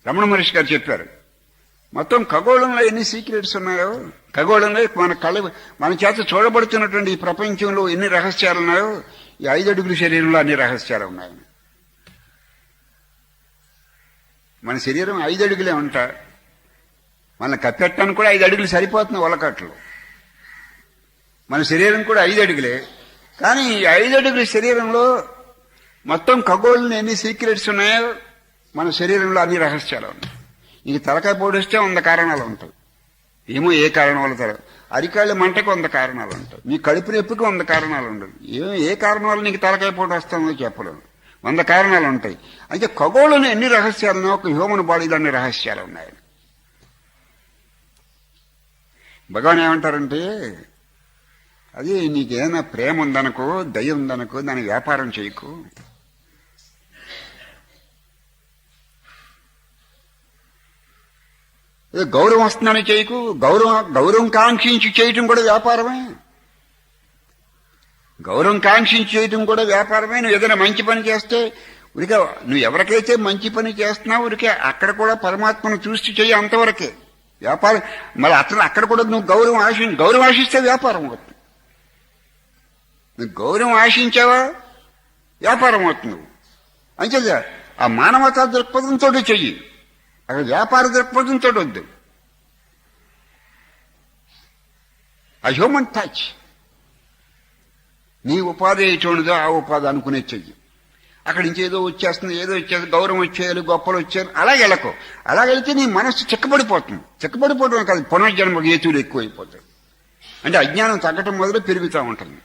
రమణ మహర్షి గారు చెప్పారు. మొత్తం ఖగోళంలో ఎన్ని సీక్రెట్స్ ఉన్నాయో, ఖగోళంలో మన చేత చూడబడుతున్నటువంటి ఈ ప్రపంచంలో ఎన్ని రహస్యాలు ఉన్నాయో, ఈ 5 అడుగుల శరీరంలో అన్ని రహస్యాలు ఉన్నాయి. మన శరీరం 5 అడుగులే ఉంటా, మన కప్పెట్టానికి కూడా 5 అడుగులు సరిపోతుంది ఒలకట్లు. మన శరీరం కూడా 5 అడుగులే. కానీ ఈ 5 అడుగుల శరీరంలో మొత్తం ఖగోళంలో ఎన్ని సీక్రెట్స్ ఉన్నాయో, మన శరీరంలో అన్ని రహస్యాలు ఉన్నాయి. నీకు తలకాయ పొడిస్తే 100 కారణాలు ఉంటాయి. ఏమో ఏ కారణం వల్ల అరికాళ్ళ మంటకు 100 కారణాలు ఉంటాయి. నీ కడుపు నొప్పికి 100 కారణాలు ఉండవు. ఏ కారణం వల్ల నీకు తలకాయ పొడి వస్తుందో చెప్పలేము. 100 కారణాలు ఉంటాయి. అయితే ఖగోళంలో ఎన్ని రహస్యాలు ఉన్నాయో, ఒక హ్యూమన్ బాడీలో అన్ని రహస్యాలు ఉన్నాయి. భగవాన్ ఏమంటారంటే, అది నీకేదైనా ప్రేమ ఉందనుకో, దయ ఉందనుకో, దాని వ్యాపారం చేయకు. గౌరవం వస్తుందని చేయకు. గౌరవం కాంక్షించి చేయటం కూడా వ్యాపారమే. గౌరవం కాంక్షించి చేయటం కూడా వ్యాపారమే. నువ్వు ఏదైనా మంచి పని చేస్తే ఉరికే, నువ్వు ఎవరికైతే మంచి పని చేస్తున్నావు ఉరికే అక్కడ కూడా పరమాత్మను చూసి చెయ్యి, అంతవరకే వ్యాపారం. మళ్ళీ అక్కడ కూడా నువ్వు గౌరవం ఆశిస్తే వ్యాపారం అవుతుంది. నువ్వు గౌరవం ఆశించావా వ్యాపారం అవుతుంది. అంతే ఆ మానవతా దృక్పథంతో చెయ్యి, అక్కడ వ్యాపార దృక్పథంతో వద్దు. ఆ హ్యూమన్ టచ్, నీ ఉపాధి ఎటువంటిదో ఆ ఉపాధి అనుకునే చెయ్యి. అక్కడి నుంచి ఏదో వచ్చేస్తుంది, గౌరవం వచ్చేయాలి, గొప్పలు వచ్చేయాలి, అలాగే వెళ్ళకు. అలాగెళ్తే నీ మనస్సు చిక్కబడిపోతుంది. చిక్కబడిపోవడం కాదు, పునర్జన్మ హేతువులు ఎక్కువైపోతాయి. అంటే అజ్ఞానం తగ్గటం మొదలు పెరుగుతూ ఉంటుంది.